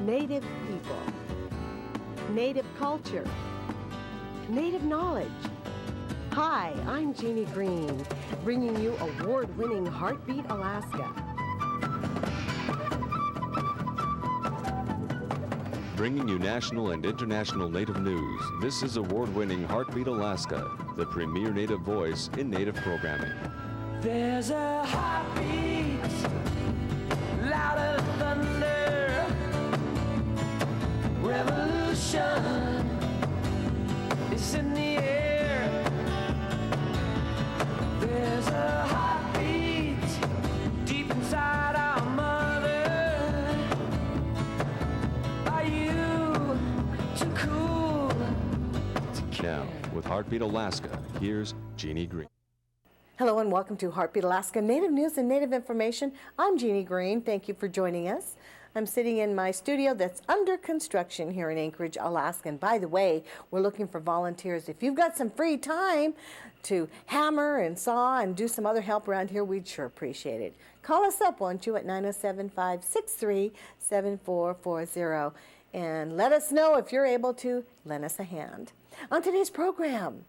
Native people, Native culture, Native knowledge. Hi, I'm Jeannie Green, bringing you award-winning Heartbeat Alaska. Bringing you national and international Native news, this is award-winning Heartbeat Alaska, the premier Native voice in Native programming. There's a heartbeat, louder than thunder, revolution is in the air. There's a heartbeat deep inside our mother. Are you too cool to care? Now, with Heartbeat Alaska, here's Jeannie Green. Hello and welcome to Heartbeat Alaska, Native News and Native Information. I'm Jeannie Green. Thank you for joining us. I'm sitting in my studio that's under construction here in Anchorage, Alaska. And by the way, we're looking for volunteers. If you've got some free time to hammer and saw and do some other help around here, we'd sure appreciate it. Call us up, won't you, at 907-563-7440. And let us know if you're able to lend us a hand. On today's program,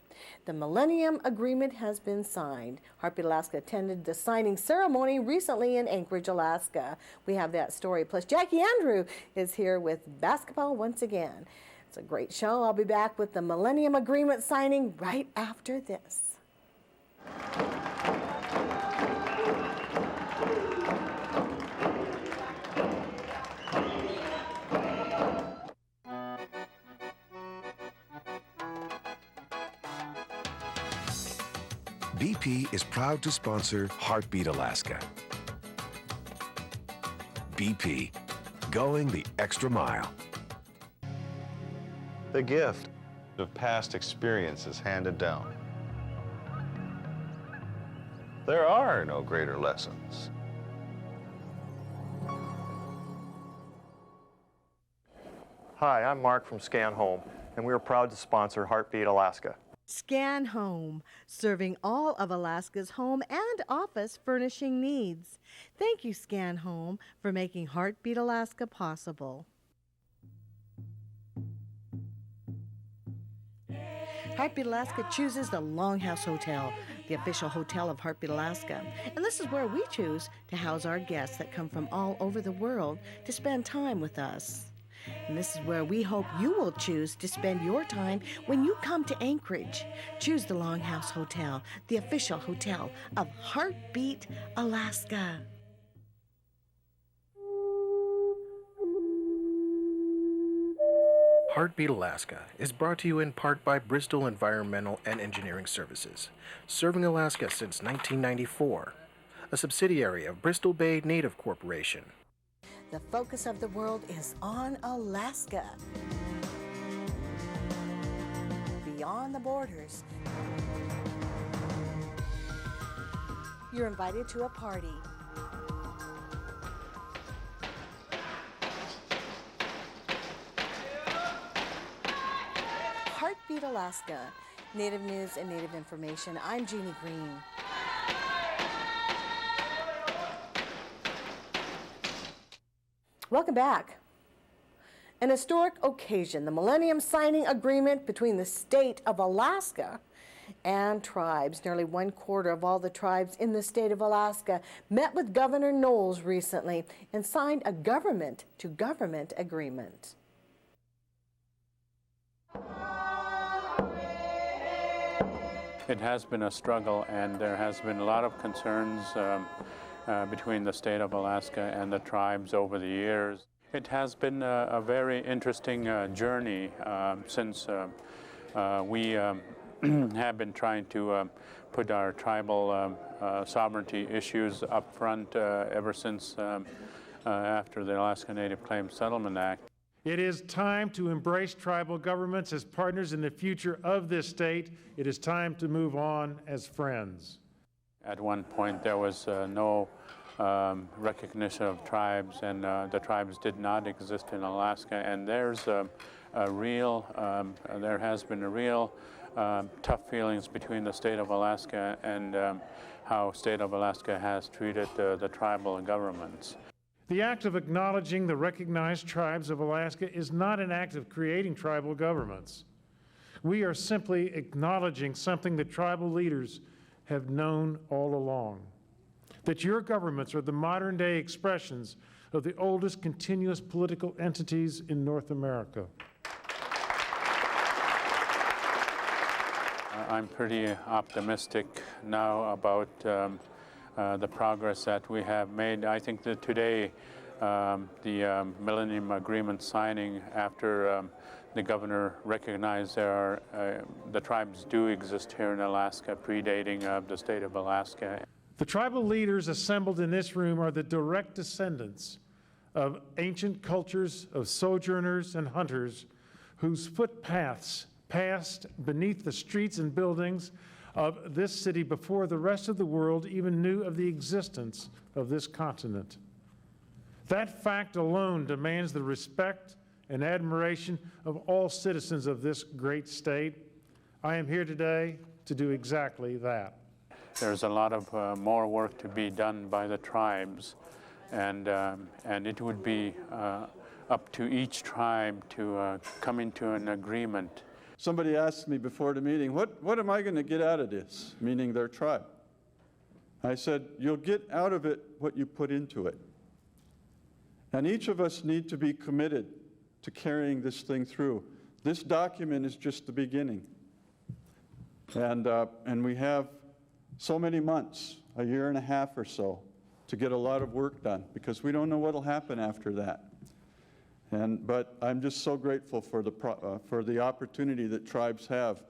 the Millennium Agreement has been signed. Heartbeat Alaska attended the signing ceremony recently in Anchorage, Alaska. We have that story. Plus, Jackie Andrew is here with basketball once again. It's a great show. I'll be back with the Millennium Agreement signing right after this. BP is proud to sponsor Heartbeat Alaska. BP, going the extra mile. The gift of past experiences handed down. There are no greater lessons. Hi, I'm Mark from Scan Home, and we are proud to sponsor Heartbeat Alaska. Scan Home, serving all of Alaska's home and office furnishing needs. Thank you, Scan Home, for making Heartbeat Alaska possible. Heartbeat Alaska chooses the Longhouse Hotel, the official hotel of Heartbeat Alaska. And this is where we choose to house our guests that come from all over the world to spend time with us. And this is where we hope you will choose to spend your time when you come to Anchorage. Choose the Longhouse Hotel, the official hotel of Heartbeat Alaska. Heartbeat Alaska is brought to you in part by Bristol Environmental and Engineering Services, serving Alaska since 1994, a subsidiary of Bristol Bay Native Corporation. The focus of the world is on Alaska. Beyond the borders. You're invited to a party. Heartbeat Alaska, Native News and Native Information. I'm Jeannie Green. Welcome back. An historic occasion, the Millennium Signing Agreement between the state of Alaska and tribes. Nearly 1/4 of all the tribes in the state of Alaska met with Governor Knowles recently and signed a government-to-government agreement. It has been a struggle, and there has been a lot of concerns between the state of Alaska and the tribes over the years. It has been a very interesting journey since we have been trying to put our tribal sovereignty issues up front ever since after the Alaska Native Claims Settlement Act. It is time to embrace tribal governments as partners in the future of this state. It is time to move on as friends. At one point, there was no recognition of tribes, and the tribes did not exist in Alaska. And there's there has been a real tough feelings between the state of Alaska and how state of Alaska has treated the tribal governments. The act of acknowledging the recognized tribes of Alaska is not an act of creating tribal governments. We are simply acknowledging something that tribal leaders have known all along, that your governments are the modern-day expressions of the oldest continuous political entities in North America. I'm pretty optimistic now about the progress that we have made. I think that today the Millennium Agreement signing, after the governor recognized the tribes do exist here in Alaska, predating the state of Alaska. The tribal leaders assembled in this room are the direct descendants of ancient cultures of sojourners and hunters whose footpaths passed beneath the streets and buildings of this city before the rest of the world even knew of the existence of this continent. That fact alone demands the respect and admiration of all citizens of this great state. I am here today to do exactly that. There's a lot of more work to be done by the tribes, and it would be up to each tribe to come into an agreement. Somebody asked me before the meeting, what am I going to get out of this, meaning their tribe? I said, you'll get out of it what you put into it. And each of us need to be committed to carrying this thing through. This document is just the beginning. And we have so many months, a year and a half or so, to get a lot of work done, because we don't know what will happen after that. But I'm just so grateful for the opportunity that tribes have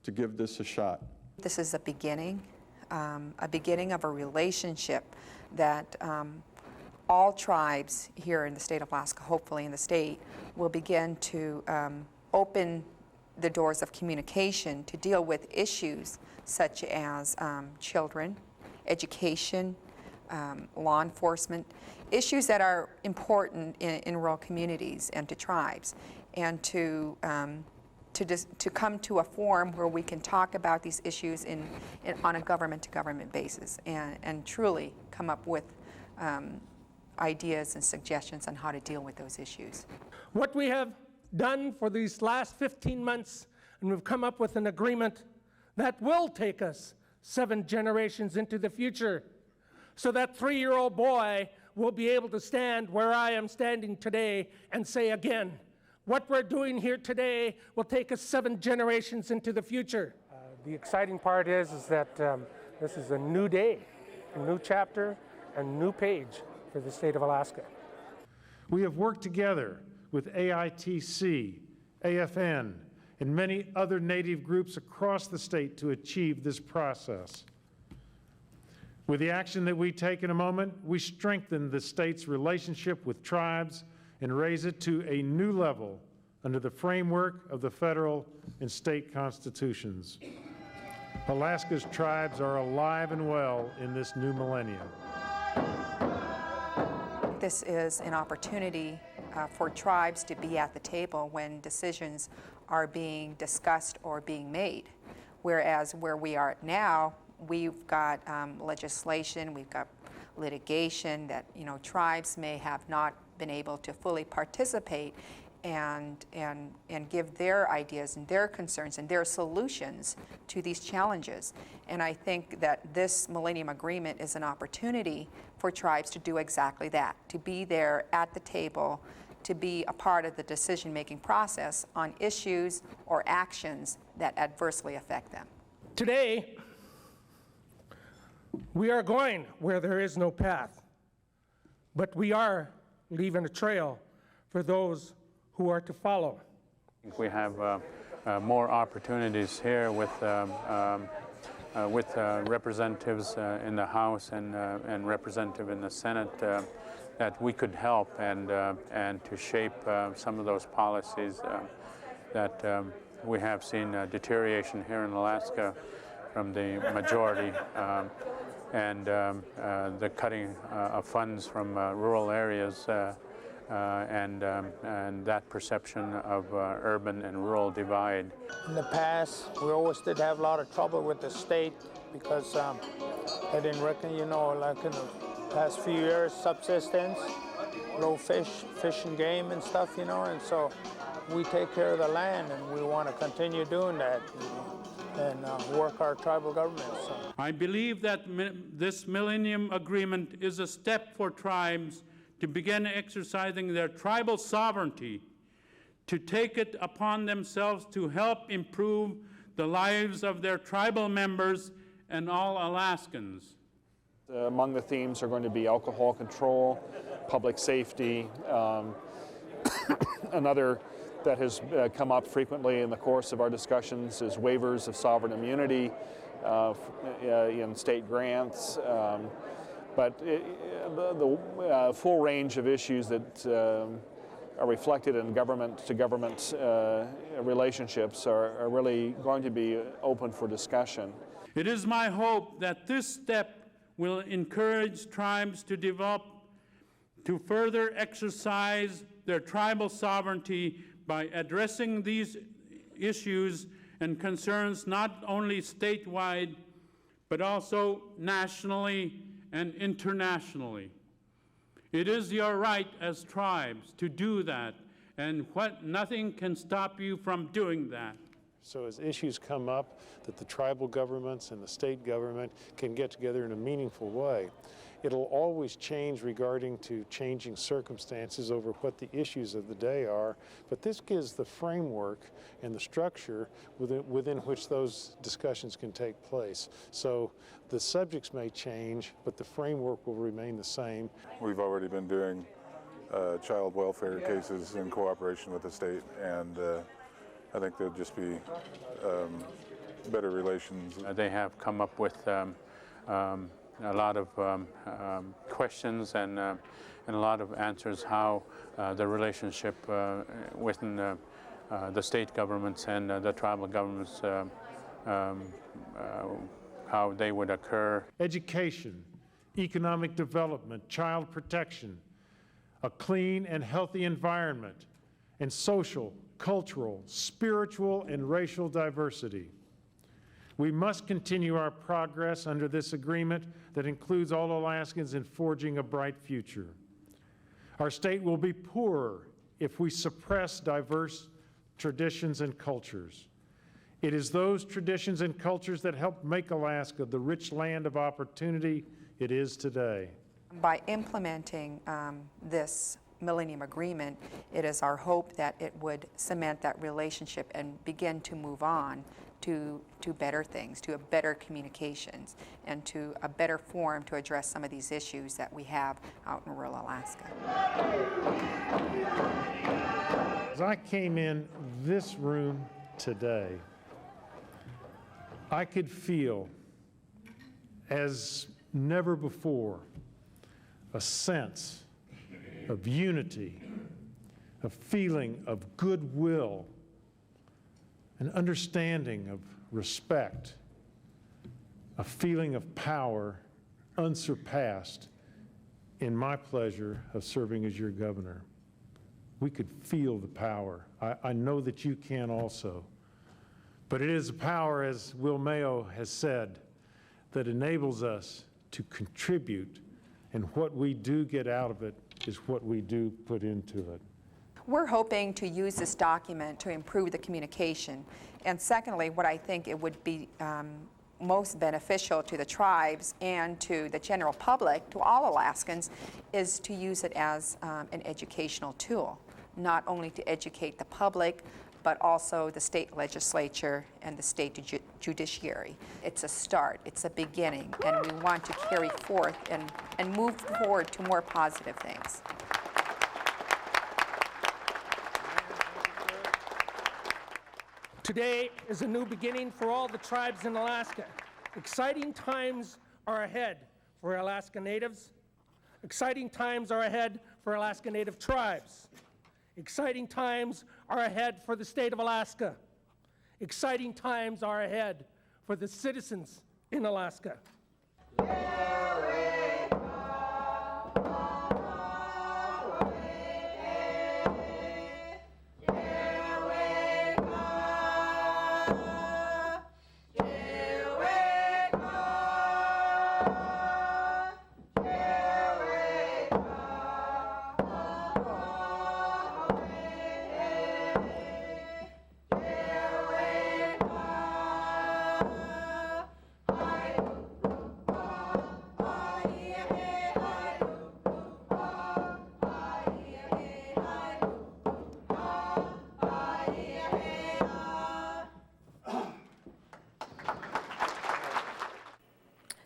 to give this a shot. This is a beginning of a relationship that all tribes here in the state of Alaska, hopefully in the state, will begin to open the doors of communication to deal with issues such as children, education, law enforcement, issues that are important in rural communities and to tribes, and to come to a forum where we can talk about these issues on a government-to-government basis and truly come up with ideas and suggestions on how to deal with those issues. What we have done for these last 15 months, and we've come up with an agreement that will take us 7 generations into the future, so that 3-year-old boy will be able to stand where I am standing today and say again, what we're doing here today will take us 7 generations into the future. The exciting part is that this is a new day, a new chapter, a new page for the state of Alaska. We have worked together with AITC, AFN, and many other Native groups across the state to achieve this process. With the action that we take in a moment, we strengthen the state's relationship with tribes and raise it to a new level under the framework of the federal and state constitutions. Alaska's tribes are alive and well in this new millennium. This is an opportunity for tribes to be at the table when decisions are being discussed or being made, whereas where we are now, we've got legislation, we've got litigation that tribes may have not been able to fully participate and give their ideas and their concerns and their solutions to these challenges. And I think that this Millennium Agreement is an opportunity for tribes to do exactly that, to be there at the table, to be a part of the decision-making process on issues or actions that adversely affect them. Today, we are going where there is no path, but we are leaving a trail for those who are to follow. I think we have more opportunities here with representatives in the House and representative in the Senate that we could help and to shape some of those policies that we have seen deterioration here in Alaska from the majority and the cutting of funds from rural areas and that perception of urban and rural divide. In the past, we always did have a lot of trouble with the state because they didn't reckon, like in the past few years, subsistence grow fish and game and stuff, you know, and so we take care of the land, and we want to continue doing that and work our tribal government. So. I believe that this Millennium Agreement is a step for tribes to begin exercising their tribal sovereignty, to take it upon themselves to help improve the lives of their tribal members and all Alaskans. Among the themes are going to be alcohol control, public safety. Another that has come up frequently in the course of our discussions is waivers of sovereign immunity in state grants. But the full range of issues that are reflected in government-to-government relationships are really going to be open for discussion. It is my hope that this step will encourage tribes to further exercise their tribal sovereignty by addressing these issues and concerns not only statewide, but also nationally and internationally. It is your right as tribes to do that, and nothing can stop you from doing that. So as issues come up that the tribal governments and the state government can get together in a meaningful way, it'll always change regarding to changing circumstances over what the issues of the day are, but this gives the framework and the structure within which those discussions can take place. So the subjects may change, but the framework will remain the same. We've already been doing child welfare cases in cooperation with the state, and I think there'll just be better relations. They have come up with a lot of questions and a lot of answers how the relationship within the state governments and the tribal governments, how they would occur. Education, economic development, child protection, a clean and healthy environment, and social, cultural, spiritual, and racial diversity. We must continue our progress under this agreement that includes all Alaskans in forging a bright future. Our state will be poorer if we suppress diverse traditions and cultures. It is those traditions and cultures that help make Alaska the rich land of opportunity it is today. By implementing this Millennium Agreement, it is our hope that it would cement that relationship and begin to move on to better things, to better communications, and to a better forum to address some of these issues that we have out in rural Alaska. As I came in this room today, I could feel, as never before, a sense of unity, a feeling of goodwill, an understanding of respect, a feeling of power unsurpassed in my pleasure of serving as your governor. We could feel the power. I know that you can also. But it is a power, as Will Mayo has said, that enables us to contribute, and what we do get out of it is what we do put into it. We're hoping to use this document to improve the communication. And secondly, what I think it would be most beneficial to the tribes and to the general public, to all Alaskans, is to use it as an educational tool, not only to educate the public, but also the state legislature and the state judiciary. It's a start, it's a beginning, and we want to carry forth and move forward to more positive things. Today is a new beginning for all the tribes in Alaska. Exciting times are ahead for Alaska Natives. Exciting times are ahead for Alaska Native tribes. Exciting times are ahead for the state of Alaska. Exciting times are ahead for the citizens in Alaska.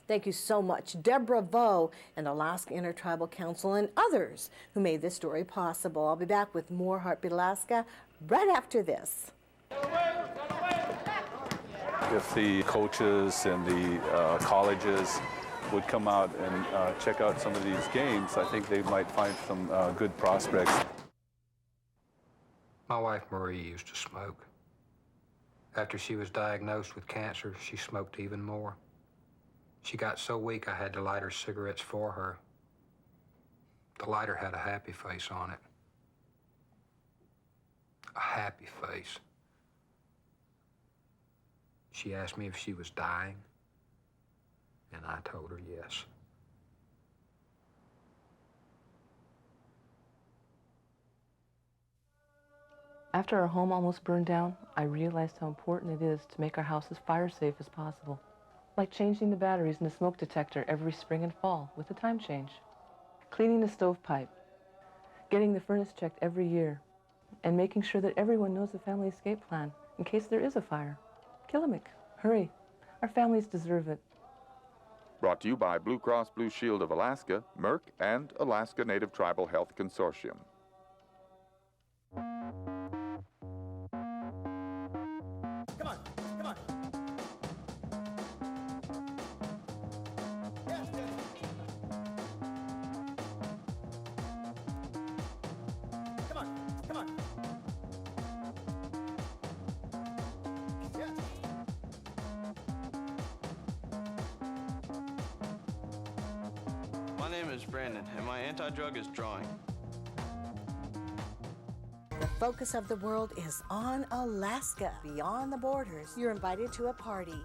Thank you so much, Debra Vo and Alaska Intertribal Council and others who made this story possible. I'll be back with more Heartbeat Alaska right after this. If the coaches and the colleges would come out and check out some of these games, I think they might find some good prospects. My wife Marie used to smoke. After she was diagnosed with cancer, she smoked even more. She got so weak I had to light her cigarettes for her. The lighter had a happy face on it. A happy face. She asked me if she was dying, and I told her yes. After our home almost burned down, I realized how important it is to make our house as fire safe as possible. Like changing the batteries in the smoke detector every spring and fall with a time change. Cleaning the stovepipe. Getting the furnace checked every year. And making sure that everyone knows the family escape plan in case there is a fire. Killimek, hurry. Our families deserve it. Brought to you by Blue Cross Blue Shield of Alaska, Merck, and Alaska Native Tribal Health Consortium. My name is Brandon, and my anti-drug is drawing. The focus of the world is on Alaska. Beyond the borders, you're invited to a party.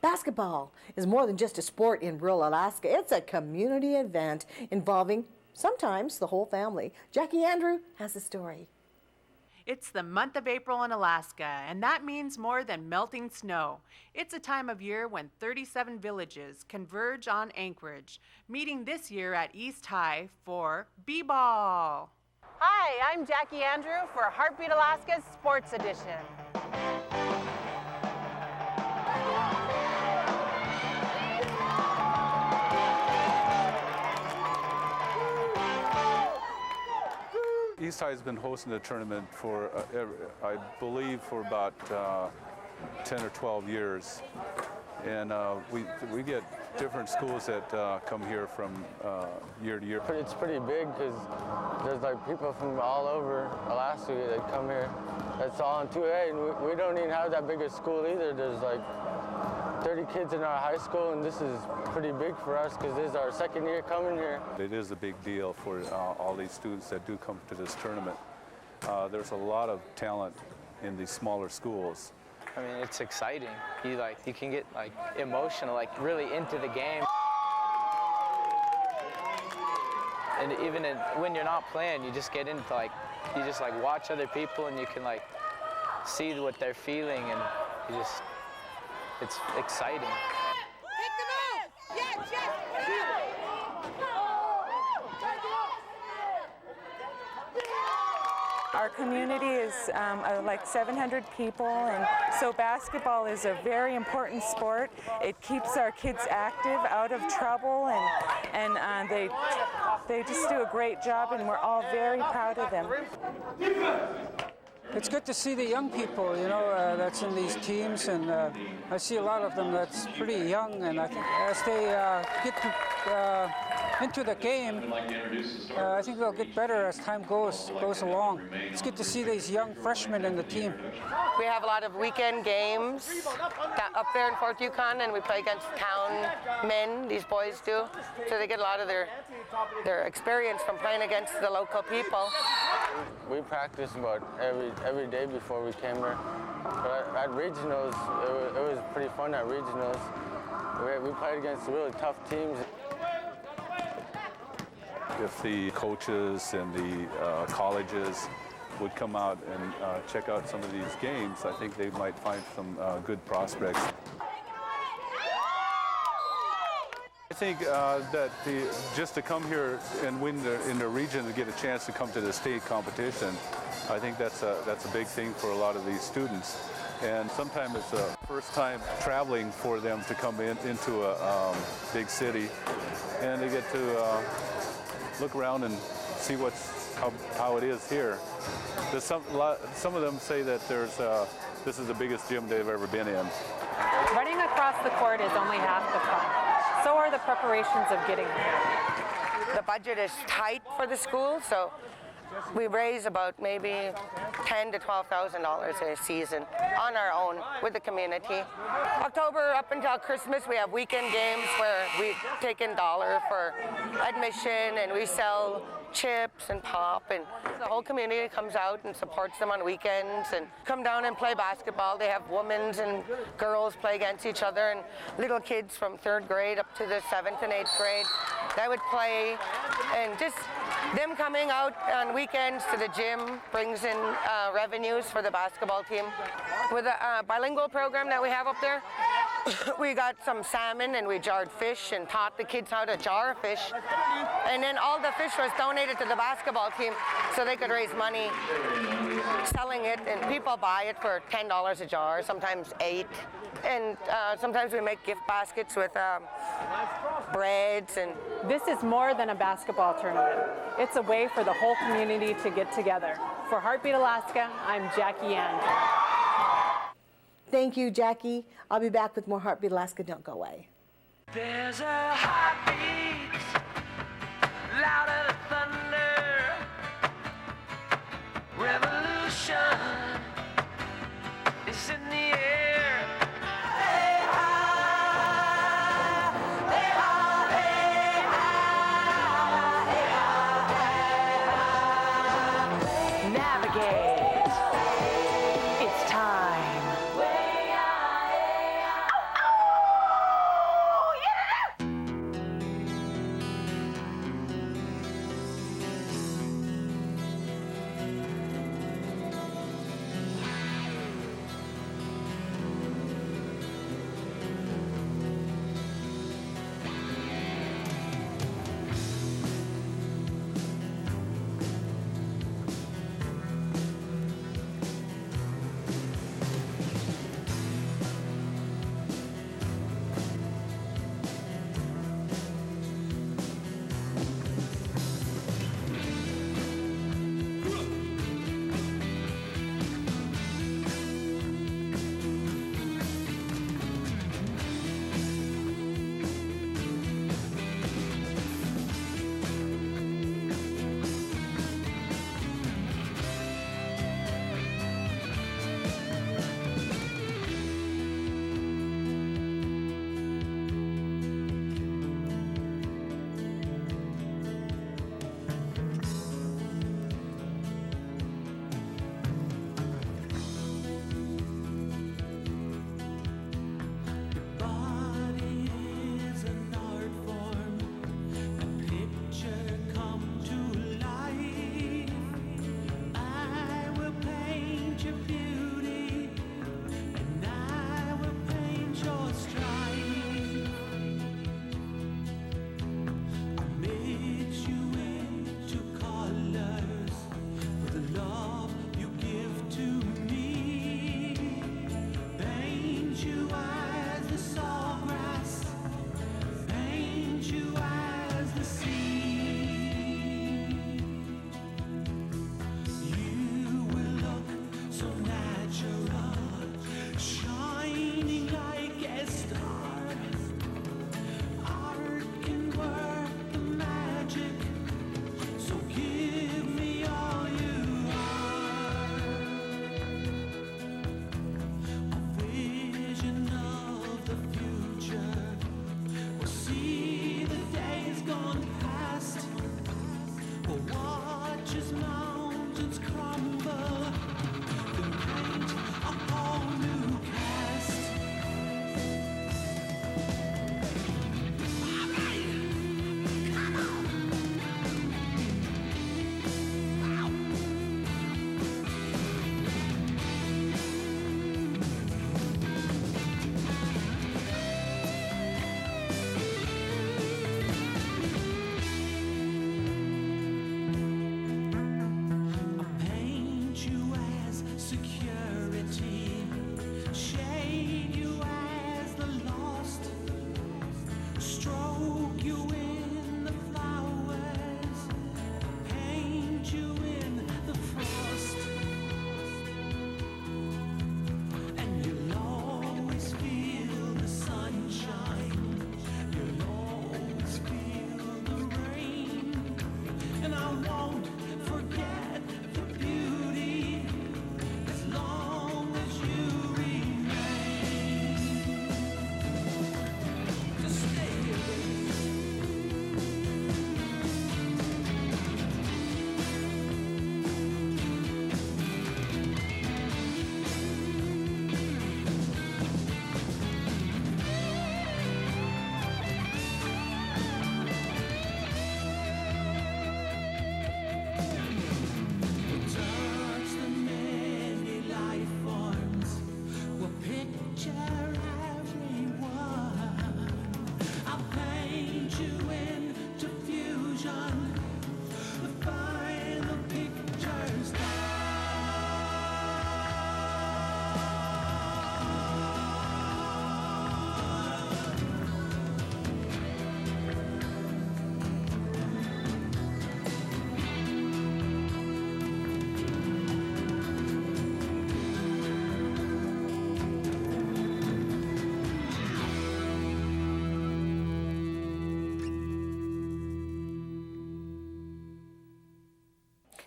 Basketball is more than just a sport in rural Alaska. It's a community event involving sometimes the whole family. Jackie Andrew has the story. It's the month of April in Alaska, and that means more than melting snow. It's a time of year when 37 villages converge on Anchorage, meeting this year at East High for B-Ball. Hi, I'm Jackie Andrew for Heartbeat Alaska's Sports Edition. East High has been hosting the tournament for, I believe, for about 10 or 12 years. And we get different schools that come here from year to year. It's pretty big because there's like people from all over Alaska that come here. That's all in 2A, and we don't even have that big a school either. There's like 30 kids in our high school, and this is pretty big for us because this is our second year coming here. It is a big deal for all these students that do come to this tournament. There's a lot of talent in these smaller schools. I mean, it's exciting. You can get like emotional, like really into the game. And even when you're not playing, you just get into you just watch other people and you can see what they're feeling, and it's exciting. Our community is like 700 people, and so basketball is a very important sport. It keeps our kids active, out of trouble, and they just do a great job, and we're all very proud of them. It's good to see the young people, that's in these teams, and I see a lot of them that's pretty young, and I think as they get into the game, I think they'll get better as time goes along. It's good to see these young freshmen in the team. We have a lot of weekend games up there in Fort Yukon, and we play against town men, these boys do, so they get a lot of their experience from playing against the local people. We practice about every day before we came here. But at regionals, it was pretty fun at regionals. We played against really tough teams. If the coaches and the colleges would come out and check out some of these games, I think they might find some good prospects. I think that just to come here and win in the region and get a chance to come to the state competition, I think that's a big thing for a lot of these students. And sometimes it's the first time traveling for them to come into a big city, and they get to look around and see how it is here. Some of them say that this is the biggest gym they've ever been in. Running across the court is only half the fun. So are the preparations of getting here. The budget is tight for the school, so we raise about maybe $10,000 to $12,000 a season on our own with the community. October up until Christmas, we have weekend games where we take in $1 for admission, and we sell chips and pop, and the whole community comes out and supports them on weekends and come down and play basketball. They have women's and girls play against each other, and little kids from 3rd grade up to the 7th and 8th grade that would play, and just them coming out on weekends to the gym brings in revenues for the basketball team. With a bilingual program that we have up there, we got some salmon and we jarred fish and taught the kids how to jar fish. And then all the fish was donated to the basketball team so they could raise money selling it, and people buy it for $10 a jar, sometimes $8. And sometimes we make gift baskets with breads. And This is more than a basketball tournament. It's a way for the whole community to get together. For Heartbeat Alaska, I'm Jackie Ann. Thank you, Jackie. I'll be back with more Heartbeat Alaska. Don't go away. There's a heartbeat louder than thunder. Revolution is in the air. Hey, hi, hey, hi, hey, hi, hey, hi, hey, hi. Navigate. It's time.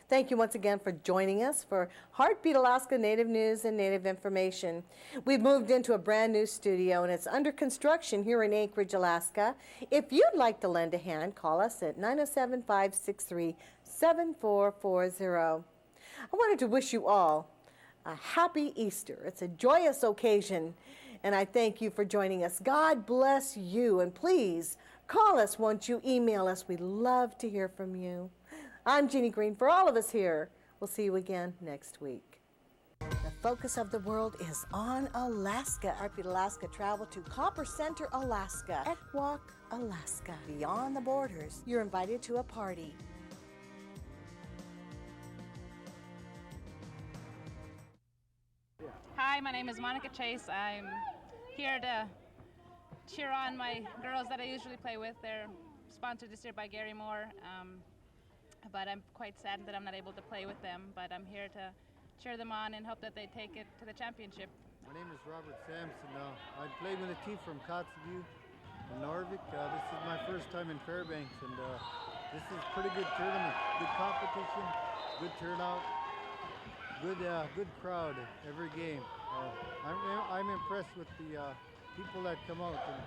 Thank you once again for joining us for Heartbeat Alaska Native News and Native Information. We've moved into a brand new studio and it's under construction here in Anchorage, Alaska. If you'd like to lend a hand, call us at 907-563-7440. I wanted to wish you all a happy Easter. It's a joyous occasion and I thank you for joining us. God bless you, and please call us once you email us. We'd love to hear from you. I'm Jeannie Green for all of us here. We'll see you again next week. The focus of the world is on Alaska. Heartbeat Alaska travel to Copper Center, Alaska, Ekwok, Alaska. Beyond the borders, you're invited to a party. Hi, my name is Monica Chase. I'm here to cheer on my girls that I usually play with. They're sponsored this year by Gary Moore. But I'm quite saddened that I'm not able to play with them. But I'm here to cheer them on and hope that they take it to the championship. My name is Robert Sampson. I played with a team from Kotzebue in Norvik. This is my first time in Fairbanks, and this is a pretty good tournament. Good competition, good turnout, good crowd every game. I'm impressed with the people that come out. And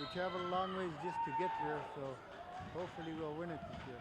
we travel a long ways just to get here, so hopefully we'll win it this year.